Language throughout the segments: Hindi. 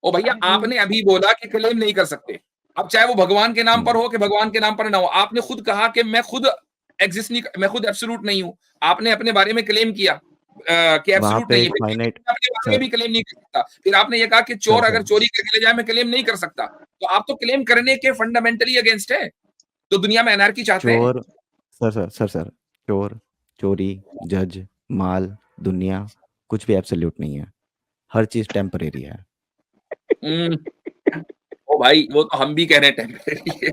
ओ भैया, आपने अभी बोला कि क्लेम नहीं कर सकते। अब चाहे वो भगवान के नाम पर हो कि भगवान के नाम पर ना हो, आपने खुद कहा कि मैं खुद एग्जिस्ट नहीं, मैं खुद एब्सोल्यूट नहीं हूं। आपने अपने बारे में क्लेम किया कि वहां एब्सोल्यूट पे नहीं है, एक फिर फाइनाइट अपने बारे में सर भी क्लेम नहीं कर सकता। फिर आपने ये कहा कि सर चोर अगर सर चोरी करके ले जाए मैं क्लेम नहीं कर सकता। तो आप तो क्लेम करने के फंडामेंटली अगेंस्ट है। तो दुनिया में एनार्की चाहते हैं। चोर सर चोर, चोरी, जज, माल, दुनिया, कुछ भी एब्सोल्यूट नहीं है। हर चीज टेम्परेरी है। हम्म, ओ भाई, वो तो हम भी कह रहे हैं टेम्परेरी है।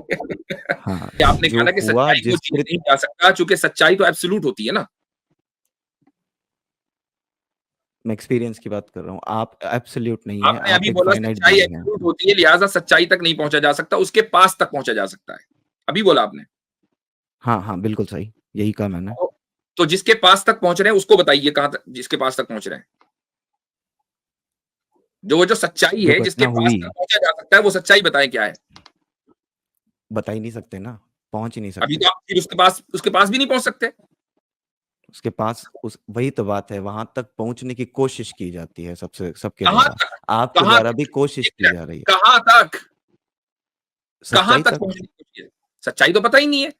हाँ, आपने कहा जो ना कि हुआ सच्चाई को जिस जीत नहीं जा सकता, चूंकि सच्चाई तो एब्सोल्यूट होती है ना। मैं एक्सपीरियंस की बात कर रहा हूँ। आप एब्सोल्यूट नहीं है, आपने आप अभी एक बोला फाइनाइट सच्चाई बीइंग है। एब्सोल्यूट होती है, लिहाजा सच्चाई तक नहीं पहुंचा जा सकता, उसके पास तक पहुंचा जा सकता है। अभी बोला आपने। हाँ हाँ, बिल्कुल सही, यही कहा मैंने। तो तो जिसके पास तक पहुंच रहे हैं उसको बताइए, कहां तक, जिसके पास तक पहुंच रहे हैं। जो सच्चाई जो है, जिसके घटना पास हुई तक पहुंचा जा सकता है, वो सच्चाई बताएं क्या है। बता ही नहीं सकते ना, पहुंच ही नहीं अभी सकते। तो आप फिर उसके पास भी नहीं पहुंच सकते। उसके पास उस वही तो बात है, वहां तक पहुंचने की कोशिश की जाती है सबके कहां द्वारा। तक? आपके कहां द्वारा भी तक? कोशिश एक की मिनट, जा रही है। कहां तक? कहां सच्चाई तक तक। पहुंचने की कोशिश है? सच्चाई तो पता ही नहीं है।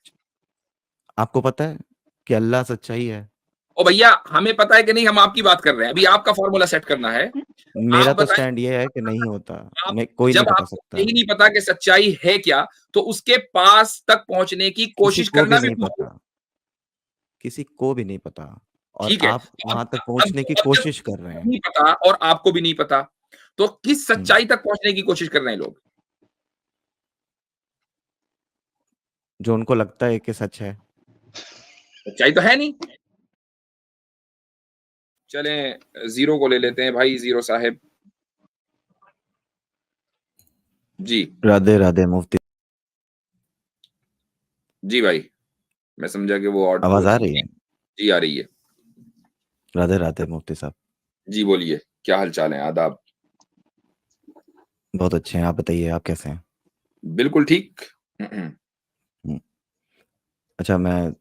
आपको पता है कि अल्लाह सच्चाई है। ओ भैया, हमें पता है कि नहीं, हम आपकी बात कर रहे हैं। अभी आपका फॉर्मूला सेट करना है। आप मेरा तो बताएं। स्टैंड ये है कि नहीं होता। आप, मैं कोई नहीं जब बता आपको सकता। यही नहीं पता कि सच्चाई है क्या, तो उसके पास तक पहुंचने की किसी कोशिश को करना भी भी नहीं भूल पता। जाओ। किसी को भी नहीं पता। और ठीक है, आप तो वहां तक अब पहुंचने की अब जब कोशिश कर रहे किसी को हैं। नहीं पता और आपको भी नहीं पता, तो किस हम्म, सच्चाई तक पहुंचने की कोशिश कर रहे हैं लोग? जो उनको लगता है कि सच है। सच्चाई तो है नहीं। चलें, जीरो को ले लेते हैं भाई, जीरो साहब। जी। राधे राधे मुफ्ती। जी भाई, मैं समझा कि वो और आवाज वो आ थी। रही है? जी, आ रही है। राधे राधे मुफ्ती साहब। जी बोलिए, क्या हाल चाल है, आदाब। बहुत अच्छे हैं, आप बताइए, आप कैसे हैं? बिल्कुल ठीक। हम्म, अच्छा, मैं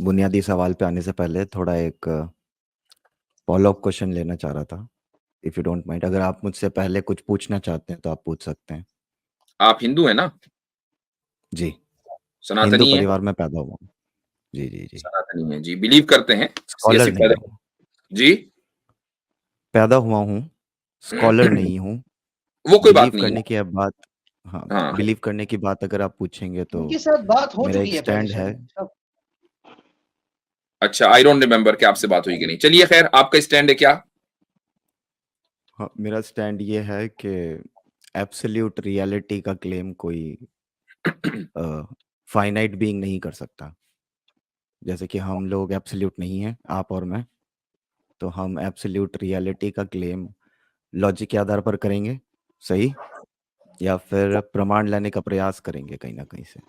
बुनियादी सवाल पे आने से पहले थोड़ा एक फॉलो अप क्वेश्चन लेना चाह रहा था, इफ यू डोंट माइंड। अगर आप मुझसे पहले कुछ पूछना चाहते हैं तो आप पूछ सकते हैं। आप हिंदू हैं ना? जी। हिंदू सनातनी है? परिवार में पैदा हुआ हूँ। जी जी जी। सनातनी है जी, बिलीव करते हैं स्कॉलर सियासी नहीं पैदा। हूँ। जी। पैदा हुआ हूँ, स्कॉलर नहीं हूँ। वो कोई बिलीव बात नहीं करने है। की अब बात। हाँ, हाँ। बिलीव करने की बात अगर आप पूछेंगे तो उनके साथ बात हो मेरा चुकी एक है पहले स्टैंड है। शायद सब। अच्छा, आई डोंट रिमेम्बर कि आपसे बात हुई कि नहीं। चलिए खैर, आपका स्टैंड है क्या? हाँ, मेरा स्टैंड ये है कि एब्सोल्यूट रियलिटी का क्लेम कोई फाइनाइट बीइंग नहीं कर सकता। जैसे कि हम लोग एब्सोल्यूट नहीं हैं, आप और मैं। तो हम एब्सोल्यूट रियलिटी का क्लेम लॉजिक के आधार पर करेंगे, सही, या फिर प्रमाण लाने का प्रयास करेंगे कहीं ना कहीं से।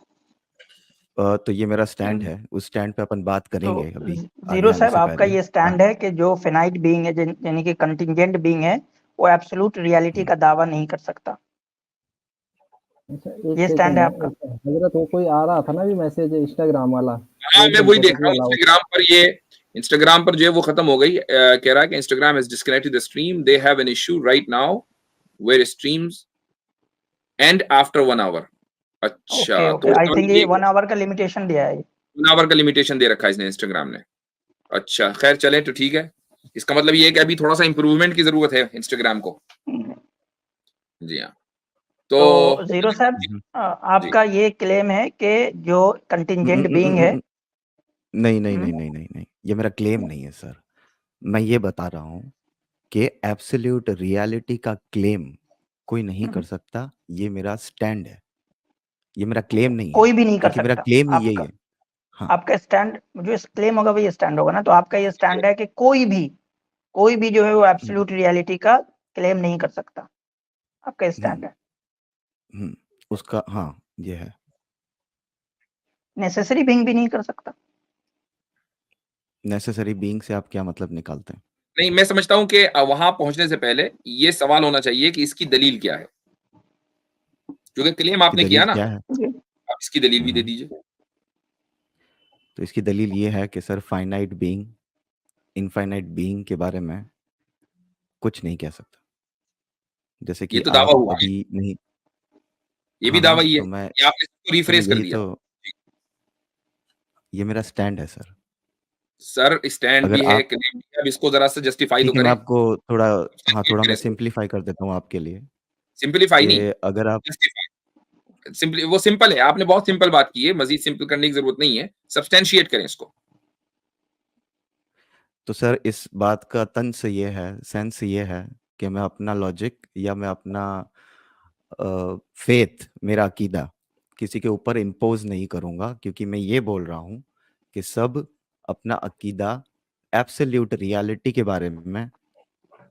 तो ये मेरा स्टैंड है, उस स्टैंड पे अपन बात तो करेंगे अभी आगे जीरो आने साहब, से आपका पहले। ये स्टैंड है कि जो फिनाइट बीइंग है, यानी कि कंटिजेंट बीइंग है, वो एब्सोल्यूट रियलिटी का दावा नहीं कर सकता। अच्छा, एक ये स्टैंड सेकंड है है। आपका। हजरत, वो कोई आ रहा था ना भी मैसेज इंस्टाग्राम वाला, हाँ, मैं एकदम वही देख पॉजिटिव रहा हूँ वाला वो। इंस्टाग्राम पर। ये इंस्टाग्राम पर जो है वो खत्म हो गई। कह रहा है कि Instagram has disconnected the stream, they have an issue right now where streams and after 1 hour. Okay अच्छा, तो ओके, आई उसका थिंक मतलब ये ये 1 आवर का लिमिटेशन दिया है। 1 आवर का लिमिटेशन दे रखा है इसने, इंस्टाग्राम ने। अच्छा खैर, चले तो ठीक है। इसका मतलब ये है कि अभी थोड़ा सा इंप्रूवमेंट की जरूरत है इंस्टाग्राम को। जी हाँ। तो तो जीरो साहब, हम्म, जी। आपका ये क्लेम है कि जो कंटिजेंट बीइंग है। नहीं नहीं नहीं नहीं नहीं नहीं, ये मेरा क्लेम नहीं है सर। मैं ये बता रहा हूँ कि एब्सोल्यूट रियलिटी का क्लेम कोई नहीं कर सकता। ये मेरा स्टैंड है, ये मेरा क्लेम नहीं है, कोई भी नहीं कर क्योंकि मेरा सकता क्लेम ही यही आपका। है। हाँ। आपका स्टैंड जो क्लेम होगा वही स्टैंड होगा ना। तो आपका ये स्टैंड है कि कोई भी जो है वो हम्म, एब्सोल्यूट रियलिटी का क्लेम नहीं कर सकता। आपका हम्म, स्टैंड है। उसका हाँ, ये है। नेसेसरी बीइंग भी नहीं कर सकता। नेसेसरी बीइंग से आप क्या मतलब निकालते हैं? नहीं, मैं समझता हूं कि वहां पहुंचने से पहले ये सवाल होना चाहिए कि इसकी दलील क्या है। क्योंकि क्लेम कि आपने किया दलील ना, क्या है? आप इसकी दलील भी दे हाँ, दीजिए। तो इसकी दलील ये है कि sir finite being infinite being के बारे में कुछ नहीं कह सकता। जैसे ये कि तो दावा आप हुआ है, अभी नहीं। ये भी हाँ, दावा हाँ, ही है, तो मैं ये आपने इसको रिफ्रेश कर यही दिया। तो ये मेरा स्टैंड है सर। सर स्टैंड अगर भी है, आप क्लेम भी है, अब इसको ज़रा सा जस्टिफाई तो ठीक है, मैं करें, आपको थोड़ा हाँ, सब्सटेंशिएट थोड़ा मैं करें इसको। सिम्प्लीफाई कर देता हूँ आपके लिए सिंपलीफाई नहीं, कि अगर आप जस्टिफाई। सिंपली वो सिंपल है, आपने बहुत सिंपल बात की है, मज़ीद सिंपल करने की ज़रूरत नहीं है, सब्सटेंशिएट करें इसको। तो सर इस बात का तंज ये है, सेंस ये है कि मैं अपना लॉजिक या मैं अपना फेथ, मेरा अकीदा किसी के ऊपर इम्पोज नहीं करूंगा, क्योंकि मैं ये बोल रहा हूँ कि सब अपना अकीदा एब्सोल्यूट रियलिटी के बारे में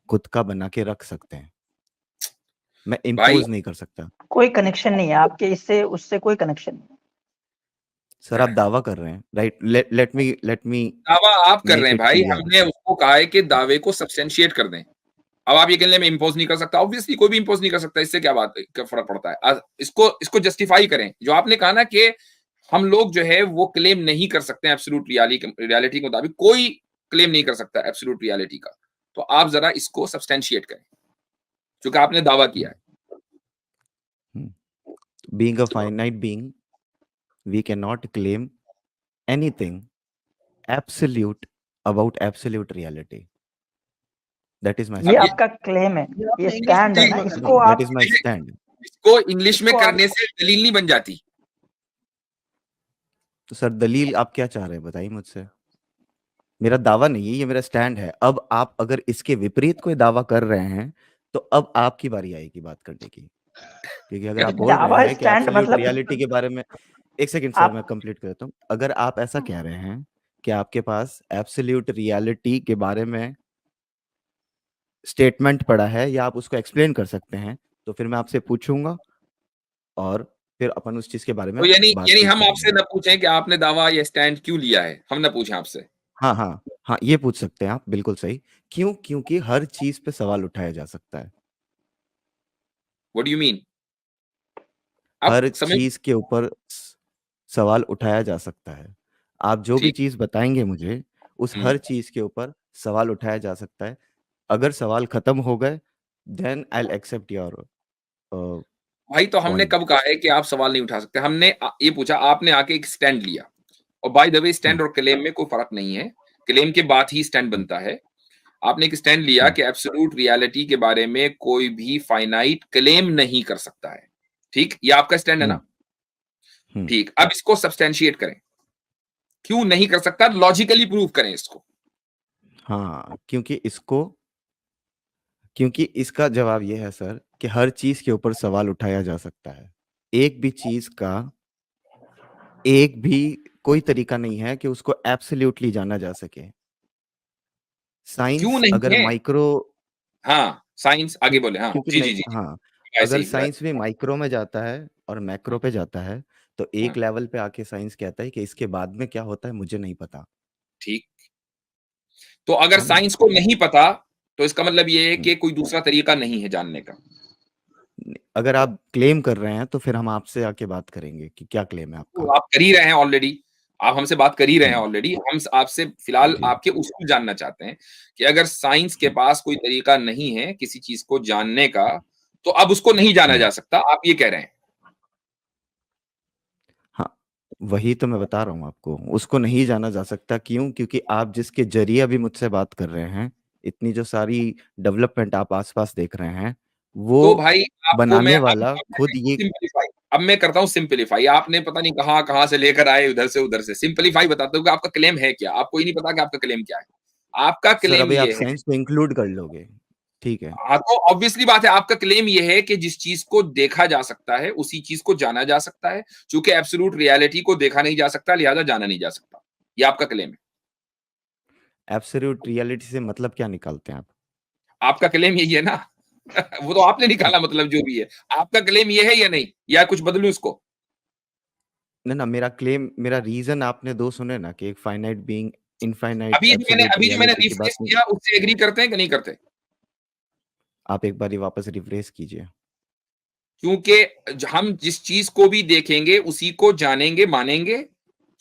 खुद का बना के रख सकते हैं। मैं भाई इम्पोज नहीं कर सकता। कोई कनेक्शन नहीं है आपके इससे, उससे कोई कनेक्शन नहीं। सर आप दावा कर रहे हैं, राइट? लेट मी दावा आप कर रहे मेक हैं इट भाई, क्लियर। हमने उसको कहा है कि दावे को सब्सटेंशिएट कर दें। अब आप ये कह लें मैं इम्पोज नहीं कर सकता, ऑब्वियसली कोई भी इम्पोज नहीं कर सकता, इससे क्या बात क्या फर्क पड़ता है? इसको जस्टिफाई करें, जो आपने कहा ना कि हम लोग जो है वो क्लेम नहीं कर सकते एब्सोल्यूट रियलिटी के मुताबिक, कोई क्लेम नहीं कर सकता एब्सोल्यूट रियलिटी का, तो आप जरा इसको सब्सटेंशिएट करें, क्योंकि आपने दावा किया है। Being a finite being, we cannot claim anything absolute about absolute reality. That is my ये अब stand. आपका क्लेम है, ये स्टैंड है ना, नहीं, इसको That आप is my stand. इसको इंग्लिश में इसको आप करने से दलील नहीं बन जाती। तो सर दलील आप क्या चाह रहे हैं, बताइए मुझसे। मेरा दावा नहीं है, ये मेरा स्टैंड है। अब आप अगर इसके विपरीत कोई दावा कर रहे हैं तो अब आपकी बारी आएगी बात करने की, क्योंकि अगर आप बोल रहे दावा हैं कि स्टैंड एब्सोल्यूट मतलब रियलिटी के बारे में, एक सेकंड सर, मैं आप कंप्लीट कर देता हूँ। अगर आप ऐसा कह रहे हैं कि आपके पास एब्सोल्यूट रियलिटी के बारे में स्टेटमेंट पड़ा है या आप उसको एक्सप्लेन कर सकते हैं, तो फिर मैं आपसे पूछूंगा और फिर अपन उस चीज के बारे में तो यानी यानी बातचीत हम आपसे करेंगे। न पूछें कि आपने दावा या स्टैंड क्यों लिया है, हम ना पूछें आपसे। हाँ, हाँ, हाँ, ये पूछ सकते हैं आप, बिल्कुल सही। क्यों? क्योंकि हर चीज पे सवाल उठाया जा सकता है। What do you mean? आप हर समझ चीज के ऊपर सवाल उठाया जा सकता है। आप जो भी ठीक। चीज बताएंगे मुझे, उस हुँ। हर चीज के ऊपर सवाल उठाया जा सकता है। अगर सवाल खत्म हो गए, then I will accept your भाई तो हमने पॉइंट। कब कहा है कि आप सवाल नहीं उठा सकते? हमने ये पूछा, आपने आके एक स्टैंड लिया, और बाय द वे स्टैंड और क्लेम में कोई फ़र्क नहीं है। क्लेम के बाद ही स्टैंड बनता है। आपने एक स्टैंड लिया कि एब्सोल्यूट रियलिटी के बारे में कोई भी फाइनाइट क्लेम नहीं कर सकता है। ठीक? ये आपका स्टैंड है ना? ठीक। अब इसको सब्सटेंशिएट करें। क्यों नहीं कर सकता? लॉजिकली प्रूव करें इसको। हाँ, क्योंकि इसका जवाब ये है सर कि हर चीज के ऊपर सवाल उठाया जा सकता है। एक भी चीज का एक भी कोई तरीका नहीं है कि उसको एब्सोल्युटली जाना जा सके। क्यों साइंस नहीं अगर है? माइक्रो हाँ, साइंस आगे बोले। हाँ, क्योंकि जी, मैं जी, जी, जी। हाँ, ऐसे अगर ही साइंस भी माइक्रो में जाता है और मैक्रो पे जाता है, तो हाँ, एक लेवल पे आके साइंस कहता है कि इसके बाद में क्या होता है मुझे नहीं पता। ठीक। तो अगर है ना? साइंस को नहीं पता, तो इसका मतलब ये है हम्म, कि कोई दूसरा तरीका नहीं है जानने का। अगर आप क्लेम कर रहे हैं तो फिर हम आपसे आके बात करेंगे कि क्या क्लेम है तो आपका। आप कर ही रहे हैं ऑलरेडी। आप हमसे बात कर ही रहे हैं हम्म, ऑलरेडी। हम आपसे फिलहाल जी, आपके उसूल जानना चाहते हैं कि अगर साइंस के हम्म, पास कोई तरीका नहीं है किसी चीज को जानने का, तो अब उसको नहीं जाना हम्म, जा सकता, आप ये कह रहे हैं। हाँ, वही तो मैं बता रहा हूँ आपको, उसको नहीं जाना जा सकता। क्यों? क्योंकि आप जिसके जरिए अभी मुझसे बात कर रहे हैं, इतनी जो सारी डेवलपमेंट आप आसपास देख रहे हैं, तो वो भाई आपको मैं बनाने अब वाला खुद ये सिंपलीफाई, अब मैं करता हूँ सिंपलीफाई। आपने पता नहीं कहाँ से लेकर आए, उधर से उधर से। सिंपलीफाई बताता हूँ कि आपका क्लेम है क्या? आपको ही नहीं पता कि आपका क्लेम क्या है। आपका सर क्लेम अभी आप ये है, साइंस को इंक्लूड कर लोगे, ठीक है? हाँ, तो ऑब्वियसली बात है, आपका क्लेम ये है कि जिस चीज को देखा जा सकता है उसी चीज को जाना जा सकता है। चूंकि एब्सोल्यूट रियलिटी को देखा नहीं जा सकता, लिहाजा जाना नहीं जा सकता। ये आपका क्लेम है। एब्सोल्यूट रियलिटी से मतलब क्या निकालते हैं आप? आपका क्लेम यही है ना। वो तो आपने निकाला, मतलब जो भी है। आपका क्लेम ये है या नहीं, या कुछ बदलूं इसको? ना, ना, मेरा क्लेम, मेरा रीजन आपने दो सुने ना, कि एक फाइनाइट बीइंग इनफाइनाइट एब्सोल्यूट अभी जो मैंने रियलिटी की बात रिफ्रेश नहीं। किया उससे एग्री करते हैं कि नहीं करते? आप एक बारी वापस रिफ्रेश कीजिए। क्योंकि हम जिस चीज को भी देखेंगे उसी को जानेंगे, मानेंगे।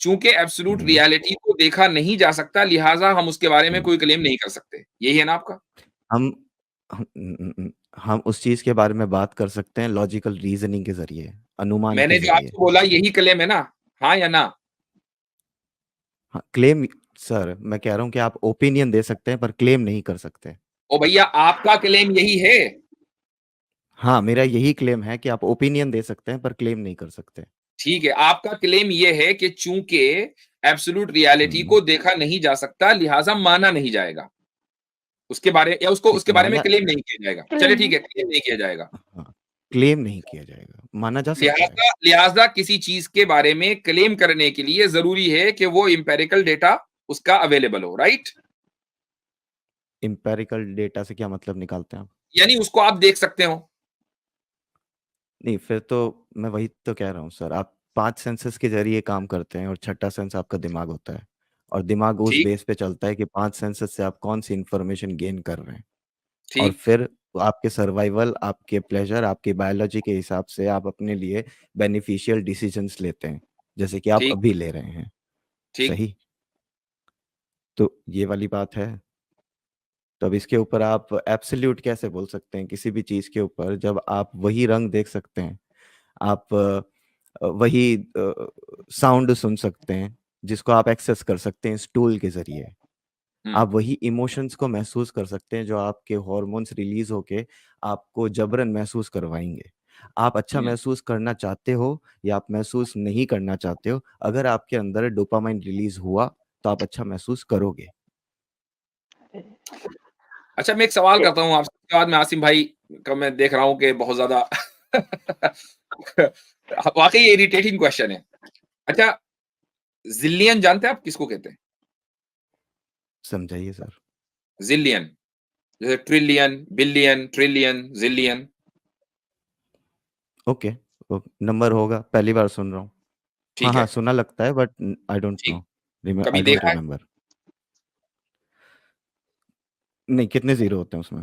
चूंकि एब्सोल्यूट हम्म, रियलिटी को देखा नहीं जा सकता, लिहाजा हम उसके बारे में हम्म, कोई क्लेम नहीं कर सकते। यही है ना आपका? हम हम उस चीज के बारे में बात कर सकते हैं लॉजिकल रीजनिंग के जरिए, अनुमान मैंने के जो जरिए। आपको बोला यही क्लेम है ना, हाँ या ना? हाँ, क्लेम सर, मैं कह रहा हूँ कि आप ओपिनियन दे सकते हैं पर क्लेम नहीं कर सकते। ओ भैया, आपका क्लेम यही है। हाँ, मेरा यही क्लेम है कि आप ओपिनियन दे सकते हैं पर क्लेम नहीं कर सकते। ठीक है, आपका क्लेम ये है कि चूंकि एब्सोल्यूट रियलिटी हम्म, को देखा नहीं जा सकता, लिहाजा माना नहीं जाएगा उसके बारे, या उसको नहीं, उसके बारे में माना, क्लेम नहीं किया जाएगा। चलिए ठीक है, क्लेम नहीं किया जाएगा। हाँ, क्लेम नहीं किया जाएगा, माना जा सकता है। लिहाजा लिहाजा किसी चीज के बारे में क्लेम करने के लिए जरूरी है कि वो इंपेरिकल डेटा उसका अवेलेबल हो, राइट? इंपेरिकल डेटा से क्या मतलब निकालते हैं आप? यानी उसको आप देख सकते हो। नहीं, फिर तो मैं वही तो कह रहा हूँ सर, आप 5 सेंसेस के जरिए काम करते हैं और छठा सेंस आपका दिमाग होता है, और दिमाग उस ठीक बेस पे चलता है कि 5 सेंसेस से आप कौन सी इंफॉर्मेशन गेन कर रहे हैं, और ठीक फिर आपके सर्वाइवल, आपके प्लेजर, आपकी बायोलॉजी के हिसाब से आप अपने लिए बेनिफिशियल डिसीजंस लेते हैं, जैसे कि आप ठीक अभी ले रहे हैं। ठीक। सही? तो ये वाली बात है। तो अब इसके ऊपर आप एब्सोल्यूट कैसे बोल सकते हैं किसी भी चीज के ऊपर, जब आप वही रंग देख सकते हैं, आप वही साउंड सुन सकते हैं जिसको आप एक्सेस कर सकते हैं इस टूल के जरिए, आप वही इमोशंस को महसूस कर सकते हैं जो आपके हॉर्मोन्स रिलीज होके आपको जबरन महसूस करवाएंगे। आप अच्छा हम्म। महसूस करना चाहते हो या आप महसूस नहीं करना चाहते हो, अगर आपके अंदर डोपामाइन रिलीज हुआ तो आप अच्छा महसूस करोगे। अच्छा, मैं एक सवाल करता हूँ आपसे, उसके बाद में आसिम भाई का मैं देख रहा हूँ कि बहुत ज्यादा वाकई इरिटेटिंग क्वेश्चन है। अच्छा, जिलियन जानते हैं आप किसको कहते हैं? समझाइए सर। जिलियन, जैसे trillion, billion, trillion, zillion. Okay, number होगा, पहली बार सुन रहा हूँ। हाँ ठीक हाँ, है, सुना लगता है बट आई डोंट ठीक। नो, कभी आई डोंट देखा है? रिमेम्बर। नहीं, कितने जीरो होते हैं उसमें?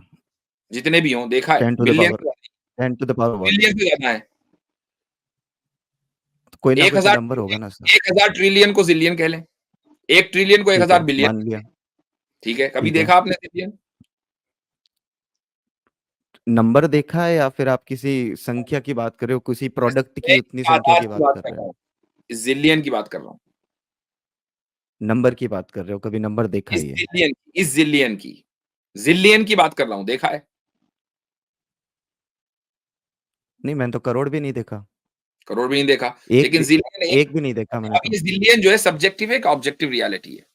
जितने भी हों देखा है, 10 टू द बिलियन पावर, से ज्यादा, 10 to the power what? Billion से ज्यादा है। तो कोई ना एक कोई तो हजार नंबर होगा ना सर। 1000 ट्रिलियन को जिलियन कह लें, 1 ट्रिलियन को ठीक 1000 है, बिलियन मान कह लिया। लें। ठीक है, कभी ठीक है, देखा आपने जिलियन? नंबर देखा है या फिर आप किसी संख्या की बात कर रहे हो, किसी प्रोडक्ट मैं की उतनी संख्या आधार की की बात बात कर कर रहे रहा हो? हूँ, जिलियन की बात कर रहा हूँ, नंबर की बात कर रहे हो, कभी नंबर देखा इस ही है? जिलियन की, इस जिलियन की, जिलियन की बात कर रहा हूँ, देखा है? नहीं, मैंने तो करोड़ भी नहीं देखा, करोड़ भी नहीं देखा, एक लेकिन भी, जिलियन एक, एक भी नहीं देखा मैंने अब तो। ये जिलियन जो है सब्जेक्टिव है कि ऑब्जेक्टिव रियलिटी है?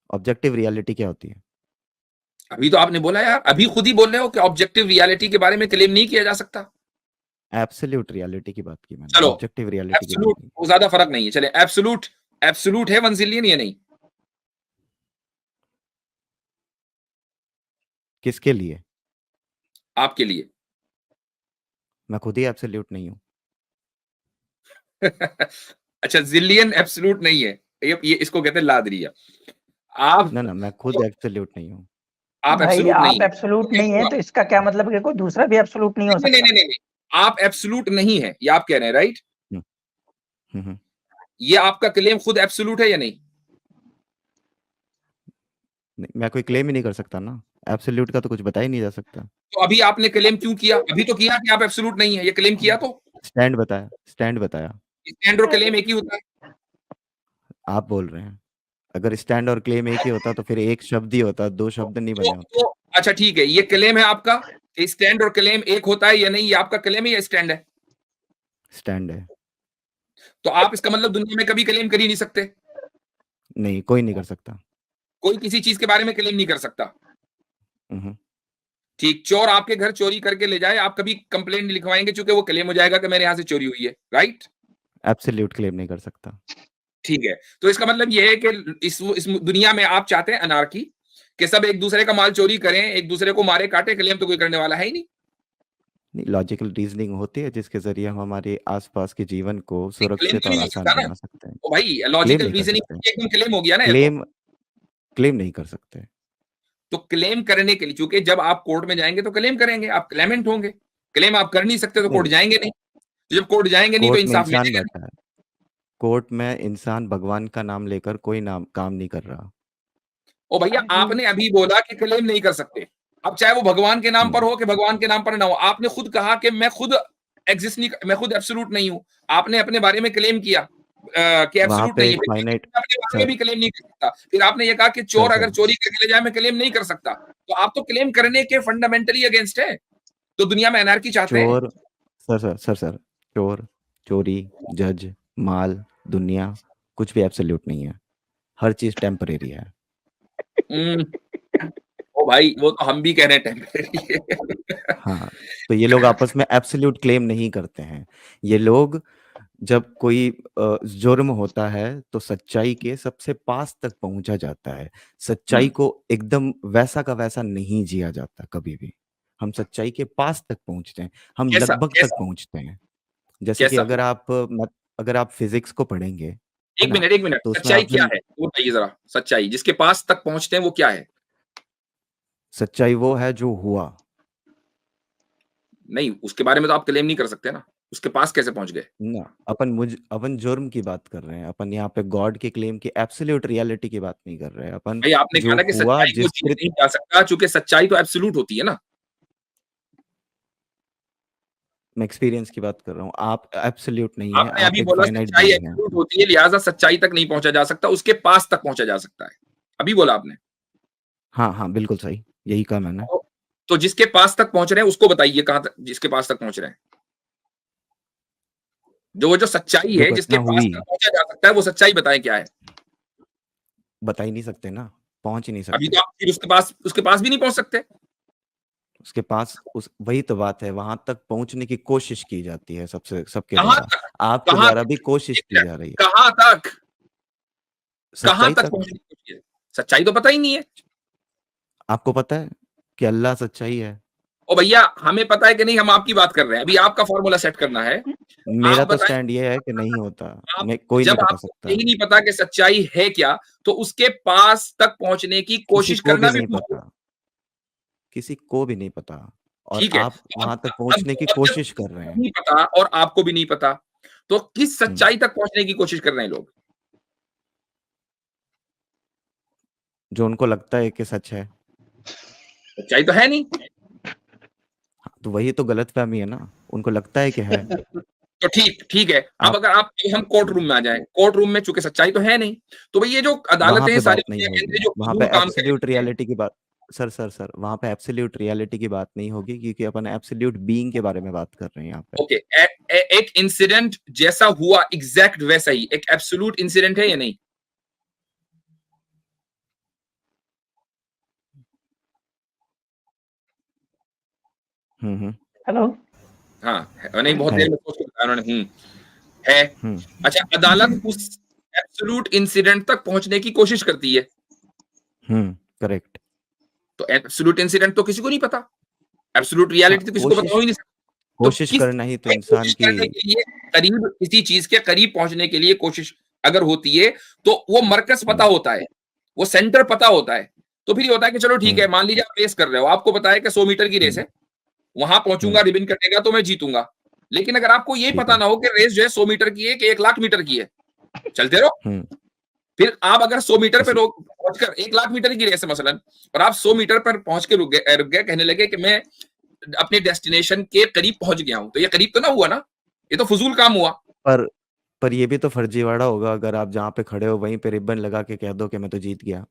ऑब्जेक्टिव रियलिटी क्या होती है? अभी तो आपने बोला यार, अभी खुद ही बोल रहे हो कि ऑब्जेक्टिव रियलिटी के बारे में क्लेम नहीं किया जा सकता। एब्सोल्यूट रियलिटी की बात की मैंने, चलो, ऑब्जेक्टिव रियलिटी की बात एब्सोल्यूट नहीं। वो ज्यादा फर्क नहीं है, चले एब्सोल्यूट, एब्सोल्यूट है 1 जिलियन या नहीं? किसके लिए? आपके लिए। मैं खुद ही एब्सोल्यूट नहीं हूँ। अच्छा, जिलियन एब्सोल्यूट नहीं है, ये इसको कहते हैं लादरिया। आप ना ना, मैं खुद एब्सोल्यूट नहीं हूँ। आप भाई एब्सोल्यूट नहीं आप है, एब्सोल्यूट तो नहीं है क्यों? तो इसका क्या मतलब कि कोई दूसरा भी एब्सोल्यूट नहीं हो नहीं नहीं सकता? नहीं नहीं, आप एब्सोल्यूट नहीं है, ये आप कह रहे हैं, राइट? हम्म, हम्म। ये आपका क्लेम खुद एब्सोल्यूट है या नहीं? नहीं, मैं कोई क्लेम ही नहीं कर सकता ना, एब्सोल्यूट का तो कुछ बता ही नहीं जा सकता। तो अभी आपने क्लेम क्यों किया? अभी तो किया कि आप एब्सोल्यूट नहीं है, ये क्लेम किया तो। स्टैंड बताया, स्टैंड बताया। स्टैंड और क्लेम एक ही होता है। आप बोल रहे हैं, अगर स्टैंड और क्लेम एक ही होता तो फिर एक शब्द ही होता, दो शब्द नहीं बने होते। अच्छा ठीक है, ये क्लेम है आपका कि स्टैंड और क्लेम एक होता है या नहीं, ये आपका क्लेम है या स्टैंड है? स्टैंड है। तो आप इसका मतलब दुनिया में कभी क्लेम कर ही नहीं सकते, नहीं, कोई नहीं कर सकता। कोई किसी चीज के बारे में क्लेम नहीं कर सकता। हम्म, ठीक, चोर आपके घर चोरी करके ले जाए, आप कभी कंप्लेंट नहीं लिखवाएंगे क्योंकि वो क्लेम हो जाएगा कि मेरे यहां से चोरी हुई है, राइट? एब्सोल्यूट क्लेम नहीं कर सकता। ठीक है, तो इसका मतलब ये है कि इस दुनिया में आप चाहते हैं अनार्की, कि सब एक दूसरे का माल चोरी करें, एक दूसरे को मारे काटे, क्लेम तो कोई करने वाला है ही नहीं। नहीं, लॉजिकल रीजनिंग होती है जिसके जरिए हम हमारे आसपास के जीवन को क्लेम सुरक्षित तो और नहीं हो आसान सकता ना, बना सकते हैं। तो भाई क्लेम लॉजिकल नहीं कर सकते। रीजनिंग एकदम क्लेम हो गया ना ये तो। क्लेम, क्लेम नहीं कर सकते। तो क्लेम करने के लिए, क्योंकि जब आप कोर्ट में जाएंगे तो क्लेम करेंगे, आप क्लेमेंट होंगे। क्लेम आप कर नहीं सकते तो कोर्ट नहीं, जाएंगे नहीं, तो जब कोर्ट जाएंगे नहीं तो कोर्ट में इंसाफ इंसान मिलेगा बैठा है, कोर्ट में इंसान भगवान का नाम लेकर कोई नाम काम नहीं कर रहा। ओ भैया, आपने अभी बोला कि क्लेम नहीं कर सकते। अब चाहे वो भगवान के नाम पर हो कि भगवान के नाम पर ना हो, आपने खुद कहा कि मैं खुद एग्जिस्ट नहीं, मैं खुद एब्सोल्यूट नहीं हूं। आपने अपने बारे में क्लेम किया कि वहां एब्सोल्यूट पे नहीं एक है। फाइनाइट मैं अपने बारे में सर भी क्लेम नहीं कर सकता। फिर आपने ये कहा कि चोर सर अगर चोरी करके ले जाए मैं क्लेम नहीं कर सकता। तो आप तो क्लेम करने के फंडामेंटली अगेंस्ट है। तो दुनिया में एनार्की चाहते हैं। चोर सर चोर, चोरी, जज, माल, दुनिया कुछ भी एब्सोल्यूट नहीं है। हर चीज टेम्परेरी है। ओ भाई, वो तो हम भी कह रहे हैं टेम्परेरी है। हाँ, तो ये लोग आपस में एब्सोल्यूट क्लेम नहीं करते हैं। ये लोग जब कोई जुर्म होता है तो सच्चाई के सबसे पास तक पहुंचा जाता है। सच्चाई को एकदम वैसा का वैसा नहीं जिया जाता कभी भी। हम सच्चाई के पास तक पहुंचते हैं, हम कैसा लगभग तक कैसा पहुंचते हैं। जैसे कि कैसा? अगर आप फिजिक्स को पढ़ेंगे, है एक ना, मिनट, एक मिनट, तो उसमें सच्चाई आपने क्या है वो बताइए जरा। सच्चाई जिसके पास तक पहुंचते हैं वो क्या है? सच्चाई वो है जो हुआ। नहीं, उसके बारे में तो आप क्लेम नहीं कर सकते ना। उसके पास कैसे पहुंच गए? ना, अपन जुर्म की बात कर रहे हैं। अपन यहाँ पे गॉड के क्लेम की एब्सोल्यूट रियलिटी की बात नहीं कर रहे हैं। अपन भाई, आपने कहा जो ना कि हुआ, सच्चाई को जिस जीत कृत्य नहीं जा सकता, चूंकि सच्चाई तो एब्सोल्यूट होती है ना। मैं एक्सपीरियंस की बात कर रहा हूँ। आप एब्सोल्यूट नहीं है, आपने आप अभी एक बोला फाइनाइट सच्चाई बीइंग है। एब्सोल्यूट होती है, लिहाजा सच्चाई तक नहीं पहुंचा जा सकता, उसके पास तक पहुंचा जा सकता है। अभी बोला आपने। हाँ हाँ, बिल्कुल सही, यही कहा मैंने। तो जिसके पास तक पहुंच रहे हैं उसको बताइए कहां तक, जिसके पास तक पहुंच रहे हैं। जो सच्चाई जो है जिसके घटना पास हुई तक पहुंचा जा सकता है, वो सच्चाई बताएं क्या है। बता ही नहीं सकते ना, पहुंच ही नहीं अभी सकते। तो आप फिर उसके पास भी नहीं पहुंच सकते। उसके पास उस वही तो बात है, वहां तक पहुंचने की कोशिश की जाती है सबके कहां द्वारा। तक? आपके कहां द्वारा भी तक? कोशिश एक की मिनट, जा रही है कहां तक? कहां सच्चाई तक तक। पहुंचने की कोशिश है? सच्चाई तो पता ही नहीं है। आपको पता है कि अल्लाह सच्चाई है। ओ भैया, हमें पता है कि नहीं, हम आपकी बात कर रहे हैं। अभी आपका फॉर्मूला सेट करना है। मेरा आप तो बताएं। स्टैंड ये है कि नहीं होता। आप, मैं कोई नहीं जब बता आपको सकता, यही नहीं पता कि सच्चाई है क्या, तो उसके पास तक पहुंचने की किसी कोशिश को करना भी भी नहीं भूल गए। पता, किसी को भी नहीं पता। और ठीक है। आप अब वहां तक अब पहुंचने की अब जब कोशिश कर किसी रहे को हैं। नहीं पता और आपको भी नहीं पता, तो किस हम्म, सच्चाई तक पहुंचने की कोशिश कर रहे हैं लोग? जो उनको लगता है कि सच है। सच्चाई तो है नहीं। तो वही तो गलतफहमी है ना, उनको लगता है कि है। तो ठीक ठीक है। अब आप अगर आप, हम कोर्ट रूम में आ जाएं, कोर्ट रूम में चूंकि सच्चाई तो है नहीं, तो भाई ये जो वहां अदालतें हैं पे सारी बात नहीं दुनिया के होगी, अंदर जो वहां पे फजूल काम एब्सोल्यूट करेंगे। रियलिटी की बात। सर वहां पे एब्सोल्यूट रियलिटी की बात नहीं होगी, क्योंकि अपन एब्सोल्यूट बीइंग के बारे में बात कर रहे हैं यहाँ पे। ओके, एक इंसिडेंट जैसा हुआ एग्जैक्ट वैसा ही एक एब्सोल्यूट इंसिडेंट है या नहीं? हम्म। हेलो। हाँ नहीं, बहुत है। देर में सोच के बताया उन्होंने। है। हम्म अच्छा, अदालत उस एब्सोल्यूट इंसिडेंट तक पहुंचने की कोशिश करती है। करेक्ट। तो एब्सोल्यूट इंसिडेंट तो किसी को नहीं पता, एब्सोल्यूट रियलिटी तो किसी को पता हो ही नहीं सकता। तो कोशिश किस करना ही तो इंसान कोशिश की। करने के लिए, करीब किसी चीज के करीब पहुंचने के लिए कोशिश अगर होती है, तो वो मरकज पता हम्म होता है, वो सेंटर पता होता है। तो फिर ये होता है कि चलो ठीक है, हम्म मान लीजिए आप रेस कर रहे हो, आपको पता है कि 100 मीटर की रेस हम्म है, वहां पहुंचूंगा, हम्म, रिबन कटेगा तो मैं जीतूंगा। लेकिन अगर आपको ये ठीक पता है। ना हो कि रेस जो है 100 मीटर की है कि 1 लाख मीटर की है, चलते रहो। हम्म फिर आप अगर 100 मीटर पे इसी पहुंचकर, 1 लाख मीटर की रेस है मसलन, और आप 100 मीटर पर पहुंच के रुक गए, कहने लगे कि मैं अपने डेस्टिनेशन के करीब पहुंच गया हूं, तो ये करीब तो ना हुआ ना, ये तो फजूल काम हुआ। पर पर ये भी तो फर्जीवाड़ा होगा अगर आप जहाँ पे खड़े हो वहीं पे रिबन लगा के कह दो कि मैं तो जीत गया।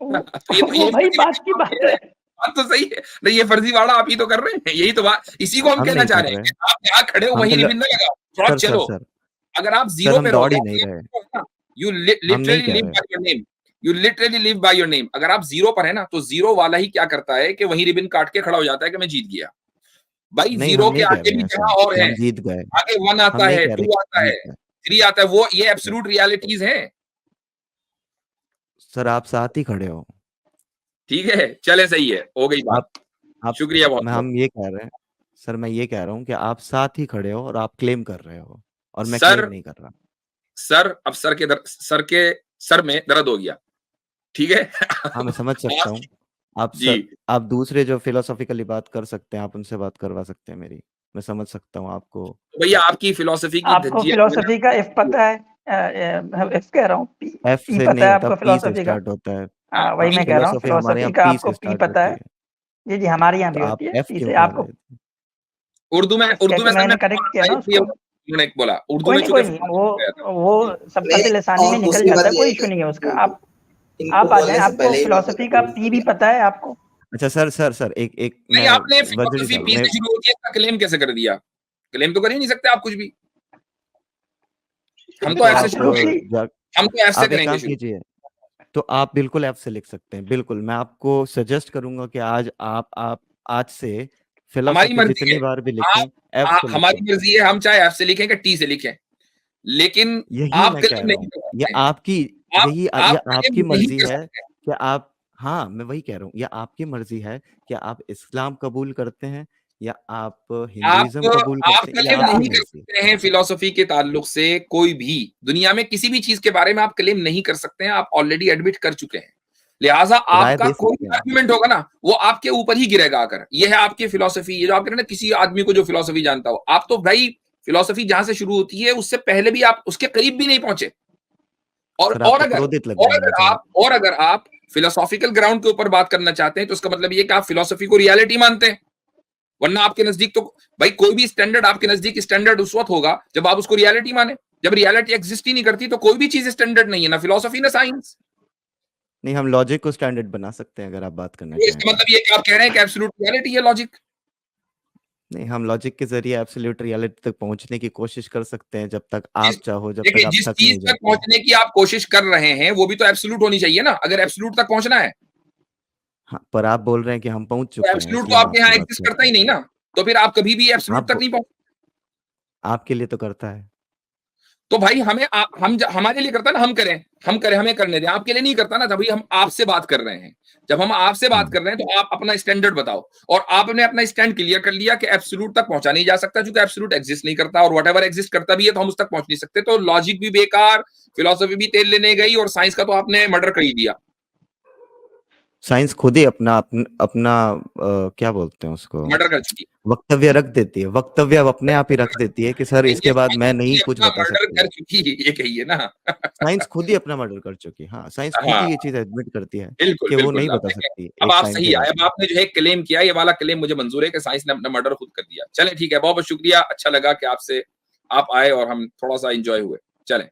तो ये तो वो भाई बात की बात है। बात तो सही है। नहीं, ये फर्जीवाड़ा आप ही तो कर रहे हैं, यही तो बात, इसी को हम हम कहना नहीं चाह कर रहे हैं रहे। कि आप जहां खड़े हो हम वहीं तो रिबन ना लगाओ, थोड़ा सर सर चलो। सर अगर आप सर जीरो हम पे दौड़ रहोगे, ही आप नहीं ये रहे। ना, यू हम नहीं लिटरली कह लिव रहे। By your name, you literally live by your name. अगर आप जीरो पर है ना, तो जीरो वाला ही क्या करता है कि वहीं रिबन काट के खड़ा हो जाता है कि मैं जीत गया। भाई नहीं, हम जीरो के नहीं कह आगे रहे भी हैं ऐसा जहां और कि है, हम जीत गए। आगे 1 हम आता नहीं है, कह 2 रहे कि आता है, जीत गए। 3 आता है, वो ये एब्सोल्यूट रियलिटीज हैं। सर आप साथ ही खड़े हो। ठीक है, चले, सही है, हो गई बात। आप आप शुक्रिया बहुत बहुत। हम ये कह रहे हैं। सर मैं ये कह रहा हूँ कि आप साथ ही खड़े हो और आप क्लेम कर रहे हो, और मैं क्लेम सर नहीं कर रहा। अब सर में दर्द हो गया। ठीक है। हाँ, मैं समझ सकता हूँ। जी। आप दूसरे जो फिलोसॉफिकली बात कर सकते हैं, आप उनसे बात करवा सकते हैं मेरी। मैं समझ सकता हूँ आपको। तो भैया, आपकी फिलोसफी की आपको धज्जियां फिलोसफी का एफ पता है? एफ कह रहा हूँ, पी एफ पी से पता नहीं है होता, आपको पी से फिलोसफी का? स्टार्ट होता है। वही मैं कह रहा हूँ, फिलोसफी हमारे फिलोसफी यहाँ का पी आपको से पी स्टार्ट पता होती है। है। जी हमारे यहाँ तो भी आप होती है, एफ पी क्यों से कह आपको रहे थे? उर्दू में कैसे सर मैंने करेक्ट किया ना उसको। उन्होंने बोला उर्दू कोई में नहीं चूंकि कोई नहीं, वो सबका नहीं, लिसानी में और निकल दूसरी जाता बात है, ये कोई है इशू नहीं है उसका। इनको आप आ जाएं, बोलने से आपको पहले ही मैं फिलोसफी का पी भी पता है आपको। अच्छा सर एक नहीं, मैं आपने वजीर फिलोसफी साहब पी मैं से शुरू होती है, इसका क्लेम कैसे कर दिया? क्लेम तो कर ही नहीं सकते आप कुछ भी। हम तो तो ऐसे आप शुरू एब्सोल्युटली हम तो ऐसे आप एक करेंगे काम शुरू। कीजिए, तो आप बिल्कुल एफ से लिख सकते हैं, बिल्कुल। मैं आपको सजेस्ट करूंगा कि आज आप आज से हमारी फिलोसफी मर्जी है, जितनी बार भी लिखें एफ से हमारी लिखें। मर्जी है, हम चाहे एफ से लिखें कि टी से लिखें, लेकिन यही आप मैं कह क्लेम रहा नहीं हूँ, कर ये सकते हैं। आपकी आप यही आप ये क्लेम आपकी नहीं मर्जी कर है सकते हैं। कि आप, हाँ मैं वही कह रहा हूँ, ये आपकी मर्जी है कि आप इस्लाम कबूल करते हैं या आप हिंदुइज्म कबूल आप करते हैं, ये क्लेम आपकी नहीं कर मर्जी है। सकते हैं फिलोसफी के ताल्लुक से। कोई भी दुनिया में किसी भी चीज के बारे में आप क्लेम नहीं कर सकते हैं, आप ऑलरेडी एडमिट कर चुके हैं। लिहाजा राय आपका दे कोई सकते भी हैं। आर्गुमेंट होगा ना, वो आपके ऊपर ही गिरेगा आकर। ये है आपकी फिलोसफी। ये जो आप कह रहे हैं ना, किसी आदमी को जो फिलोसफी जानता हो, आप तो भाई फिलोसफी जहां से शुरू होती है उससे पहले भी आप उसके करीब भी नहीं पहुंचे। सर आप तो क्रोधित लग रहे हैं मुझे। और अगर आप फिलोसॉफिकल ग्राउंड के ऊपर बात करना चाहते हैं, तो उसका मतलब ये कि आप फिलोसफी को रियलिटी मानते हैं। वरना आपके नजदीक तो भाई कोई भी स्टैंडर्ड आपके नजदीक स्टैंडर्ड उस वक्त होगा जब आप उसको रियलिटी माने। जब रियलिटी एग्जिस्ट ही नहीं करती तो कोई भी चीज स्टैंडर्ड नहीं है, ना फिलोसफी ना साइंस। नहीं, हम लॉजिक को स्टैंडर्ड बना सकते हैं अगर आप बात करना तो चाहें इसका तो। मतलब ये कि आप कह रहे हैं कि एब्सोल्यूट रियलिटी है लॉजिक। नहीं, हम लॉजिक के जरिए एब्सोल्यूट रियलिटी तक पहुंचने की कोशिश कर सकते हैं, जब तक जिस आप चाहो, जब तक देखिए, आप जिस थक चीज नहीं तक जाते। पहुंचने की आप कोशिश कर रहे हैं वो भी तो एब्सोल्यूट होनी चाहिए ना, अगर एब्सोल्यूट तक पहुंचना है। हाँ, पर आप बोल रहे हैं कि हम पहुंच तो चुके हैं, एब्सोल्यूट तो इसलिए हम आपके यहाँ आपसे बात एग्जिस्ट कर करता रहे ही नहीं ना, तो फिर आप कभी भी हैं। एब्सोल्यूट तक नहीं पहुंच। आपके लिए तो करता है। तो भाई हमारे लिए करता ना, हम करें, हमें करने दें। आपके लिए नहीं करता ना, तभी हम आपसे बात कर रहे हैं। जब हम आपसे बात कर रहे हैं तो आप अपना स्टैंडर्ड बताओ। और आपने अपना स्टैंड क्लियर कर लिया कि एब्सोल्यूट तक पहुंचा नहीं जा सकता, क्योंकि एब्सोल्यूट एग्जिस्ट नहीं करता, और व्हाटएवर एग्जिस्ट करता भी है तो हम उस तक पहुंच नहीं सकते। तो लॉजिक भी बेकार, फिलोसफी भी तेल लेने गई, और साइंस का तो आपने मर्डर कर ही दिया। साइंस खुद ही अपना क्या बोलते हैं उसको, मर्डर कर चुकी वक्तव्य रख देती है। वक्तव्य अब अपने आप ही रख देती है कि सर है। इसके बाद मैं नहीं कुछ अपना बता मर्डर सकती। कर चुकी है, ये कहिए ना। साइंस खुद ही अपना मर्डर कर चुकी है। हाँ, साइंस खुद हाँ, ही ये चीज एडमिट करती है बिल्कुल कि वो बिल्कुल। नहीं अब बता देखें, सकती अब एक आप टाइम सही के आए। बाद अब में। आपने जो है क्लेम किया, ये वाला क्लेम मुझे मंजूर है कि साइंस ने अपना मर्डर खुद कर दिया। चले ठीक है, बहुत बहुत शुक्रिया। अच्छा लगा कि आपसे आप आए और हम थोड़ा सा एंजॉय हुए। चलें।